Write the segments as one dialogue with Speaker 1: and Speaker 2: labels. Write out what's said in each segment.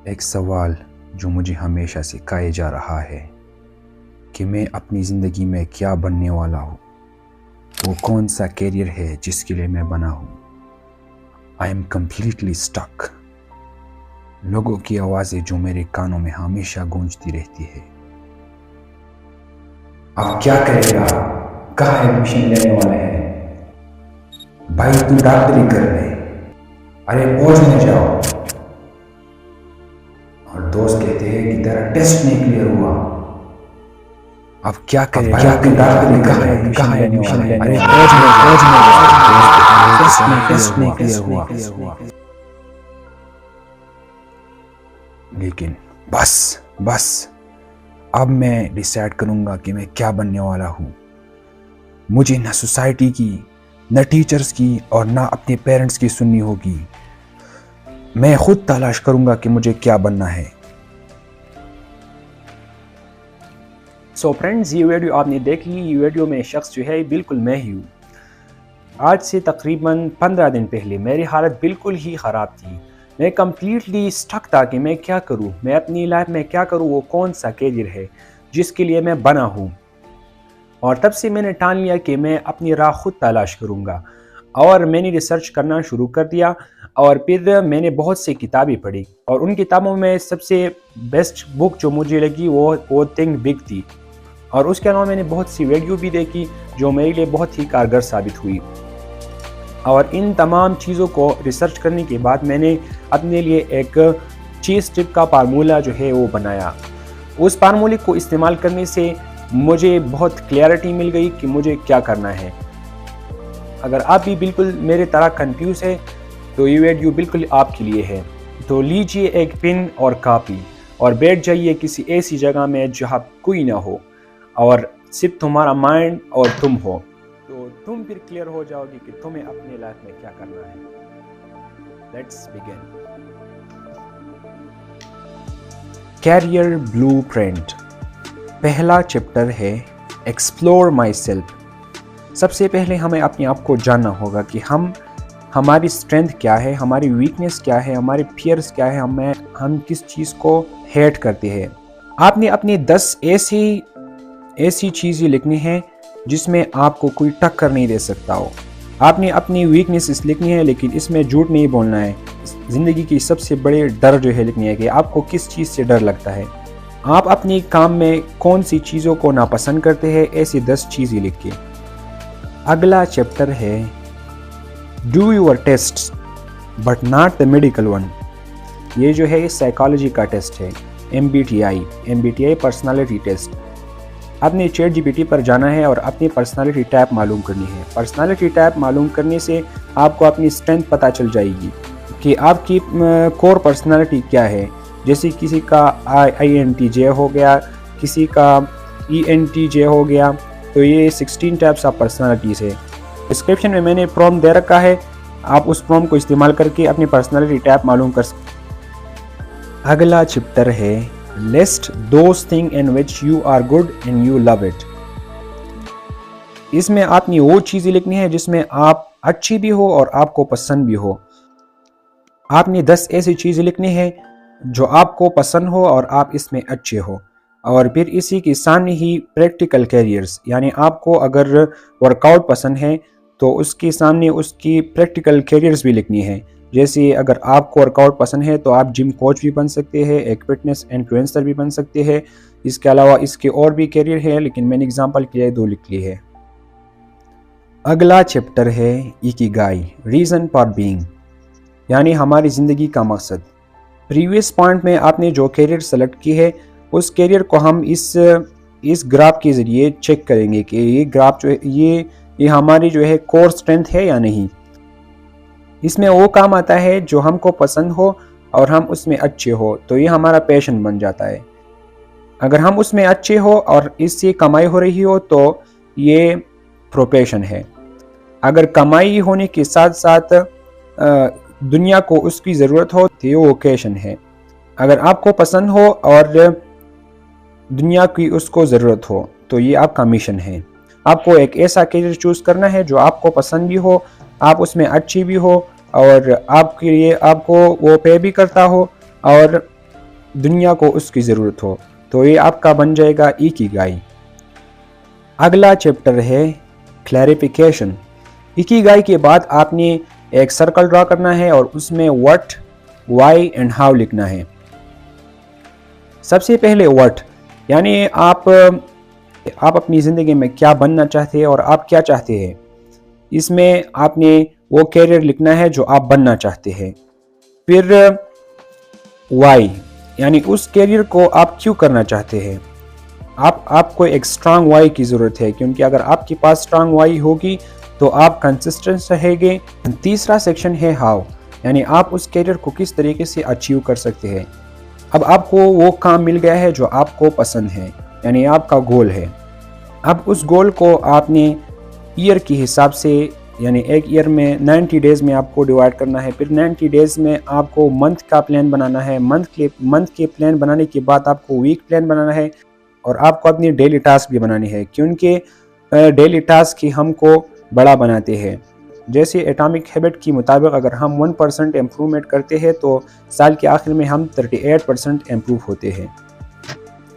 Speaker 1: एक सवाल जो मुझे हमेशा सिखाया जा रहा है कि मैं अपनी ज़िंदगी में क्या बनने वाला हूँ, वो कौन सा कैरियर है जिसके लिए मैं बना हूँ। I am completely stuck. लोगों की आवाज़ें जो मेरे कानों में हमेशा गूंजती रहती है। अब क्या करेगा, कहाँ एडमिशन लेने वाला है, भाई तू डॉक्टरी कर ले, अरे फौज में जाओ। और दोस्त कहते हैं कि तेरा टेस्ट नहीं क्लियर हुआ, अब क्या करेगा, क्या डॉक्टरी कहाँ एडमिशन लेने, अरे फौज में जाओ, टेस्ट नहीं क्लियर हुआ। लेकिन बस अब मैं डिसाइड करूंगा कि मैं क्या बनने वाला हूँ। मुझे ना सोसाइटी की, न टीचर्स की और ना अपने पेरेंट्स की सुननी होगी। मैं खुद तलाश करूंगा कि मुझे क्या बनना है।
Speaker 2: सो फ्रेंड्स, ये वीडियो आपने देख ली। ये वीडियो में शख्स जो है बिल्कुल मैं ही हूँ। आज से तकरीबन 15 दिन पहले मेरी हालत बिल्कुल ही ख़राब थी। मैं कम्प्लीटली स्टक था कि मैं क्या करूँ, मैं अपनी लाइफ में क्या करूँ, वो कौन सा कैरियर है जिसके लिए मैं बना हूँ। और तब से मैंने ठान लिया कि मैं अपनी राह खुद तलाश करूँगा और मैंने रिसर्च करना शुरू कर दिया। और फिर मैंने बहुत सी किताबें पढ़ी और उन किताबों में सबसे बेस्ट बुक जो मुझे लगी वो थिंक बिग थी। और उसके अलावा मैंने बहुत सी वीडियो भी देखी जो मेरे लिए बहुत ही कारगर साबित हुई। और इन तमाम चीज़ों को रिसर्च करने के बाद मैंने अपने लिए एक 6 स्टेप का फार्मूला जो है वो बनाया। उस फार्मूले को इस्तेमाल करने से मुझे बहुत क्लैरिटी मिल गई कि मुझे क्या करना है। अगर आप भी बिल्कुल मेरे तरह कंफ्यूज है तो ये वीडियो बिल्कुल आपके लिए है। तो लीजिए एक पेन और कॉपी और बैठ जाइए किसी ऐसी जगह में जहाँ कोई ना हो और सिर्फ तुम्हारा माइंड और तुम हो। तो तुम फिर क्लियर हो जाओगे कि तुम्हें अपने लाइफ में क्या करना है। Let's begin.
Speaker 1: Career blueprint. पहला चैप्टर है एक्सप्लोर माई सेल्फ। सबसे पहले हमें अपने आप को जानना होगा कि हमारी स्ट्रेंथ क्या है, हमारी वीकनेस क्या है, हमारे फियर्स क्या है, हम किस चीज़ को हेट करते हैं। आपने अपनी 10 ऐसी चीज़ें लिखनी है जिसमें आपको कोई टक्कर नहीं दे सकता हो। आपने अपनी वीकनेस लिखनी है लेकिन इसमें झूठ नहीं बोलना है। ज़िंदगी की सबसे बड़े डर जो है लिखनी है कि आपको किस चीज़ से डर लगता है। आप अपने काम में कौन सी चीज़ों को नापसंद करते हैं, ऐसी 10 चीज़ें लिखिए। अगला चैप्टर है do your test but not the medical one. ये जो है साइकोलॉजी का टेस्ट है, MBTI पर्सनालिटी टेस्ट। आपने ChatGPT पर जाना है और अपनी पर्सनालिटी टाइप मालूम करनी है। पर्सनालिटी टाइप मालूम करने से आपको अपनी स्ट्रेंथ पता चल जाएगी कि आपकी कोर पर्सनालिटी क्या है। जैसे किसी का INTJ हो गया, किसी का ENTJ हो गया, तो ये 16 टाइप्स ऑफ पर्सनालिटीज़ है। डिस्क्रिप्शन में मैंने प्रॉम्प्ट दे रखा है, आप उस प्रॉम्प्ट को इस्तेमाल करके अपनी पर्सनालिटी टाइप मालूम कर सकते। अगला चैप्टर है list those thing in which you are good and you love it. इसमें आपने वो चीज़ें लिखनी है जिसमें आप अच्छी भी हो और आपको पसंद भी हो। आपने 10 ऐसी चीज़ें लिखनी है जो आपको पसंद हो और आप इसमें अच्छे हो। और फिर इसी के सामने ही प्रैक्टिकल कैरियर्स, यानी आपको अगर वर्कआउट पसंद है तो उसके सामने उसकी प्रैक्टिकल कैरियर्स भी लिखनी है। जैसे अगर आपको वर्कआउट पसंद है तो आप जिम कोच भी बन सकते हैं, एक फिटनेस इन्फ्लुएंसर भी बन सकते हैं। इसके अलावा इसके और भी कैरियर है लेकिन मैंने एग्जांपल के लिए 2 लिख ली है। अगला चैप्टर है इकिगाई, रीज़न फॉर बीइंग, यानी हमारी ज़िंदगी का मकसद। प्रीवियस पॉइंट में आपने जो कैरियर सेलेक्ट की है उस कैरियर को हम इस ग्राफ के ज़रिए चेक करेंगे कि ये ग्राफ जो है ये हमारी जो है कोर स्ट्रेंथ है या नहीं। इसमें वो काम आता है जो हमको पसंद हो और हम उसमें अच्छे हो, तो ये हमारा पैशन बन जाता है। अगर हम उसमें अच्छे हो और इससे कमाई हो रही हो तो ये प्रोफेशन है। अगर कमाई होने के साथ साथ दुनिया को उसकी ज़रूरत हो तो ये वोकेशन है। अगर आपको पसंद हो और दुनिया की उसको ज़रूरत हो तो ये आपका मिशन है। आपको एक ऐसा कैरियर चूज़ करना है जो आपको पसंद भी हो, आप उसमें अच्छी भी हो और आपके लिए आपको वो पे भी करता हो और दुनिया को उसकी ज़रूरत हो, तो ये आपका बन जाएगा इकिगाई। अगला चैप्टर है क्लैरिफिकेशन। इकिगाई के बाद आपने एक सर्कल ड्रा करना है और उसमें व्हाट, वाई एंड हाउ लिखना है। सबसे पहले व्हाट, यानी आप अपनी ज़िंदगी में क्या बनना चाहते हैं और आप क्या चाहते हैं। इसमें आपने वो कैरियर लिखना है जो आप बनना चाहते हैं। फिर वाई, यानी उस कैरियर को आप क्यों करना चाहते हैं। आपको एक स्ट्रांग वाई की ज़रूरत है, क्योंकि अगर आपके पास स्ट्रांग वाई होगी तो आप कंसिस्टेंट रहेंगे। तीसरा सेक्शन है हाउ, यानी आप उस कैरियर को किस तरीके से अचीव कर सकते हैं। अब आपको वो काम मिल गया है जो आपको पसंद है, यानी आपका गोल है। अब उस गोल को आपने ईयर के हिसाब से, यानी एक ईयर में 90 डेज़ में आपको डिवाइड करना है। फिर 90 डेज़ में आपको मंथ का प्लान बनाना है। मंथ के प्लान बनाने के बाद आपको वीक प्लान बनाना है और आपको अपनी डेली टास्क भी बनानी है, क्योंकि डेली टास्क ही हमको बड़ा बनाते हैं। जैसे एटॉमिक हैबिट के मुताबिक अगर हम 1% इम्प्रूवमेंट करते हैं तो साल के आखिर में हम 38% इम्प्रूव होते हैं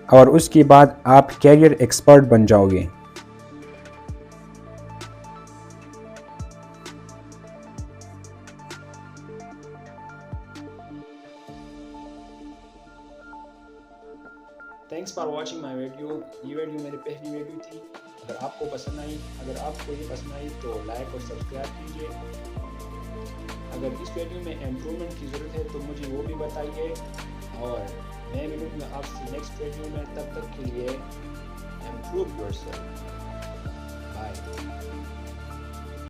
Speaker 1: और उसके बाद आप कैरियर एक्सपर्ट बन जाओगे।
Speaker 2: Thanks for watching my video. ये वीडियो मेरी पहली वीडियो थी। अगर आपको पसंद आई, अगर आपको ये पसंद आई तो लाइक और सब्सक्राइब कीजिए। अगर इस वीडियो में इम्प्रूवमेंट की ज़रूरत है तो मुझे वो भी बताइए और मैं मिलूँगा आपसे नेक्स्ट वीडियो में। तब तक के लिए इम्प्रूव योरसेल्फ।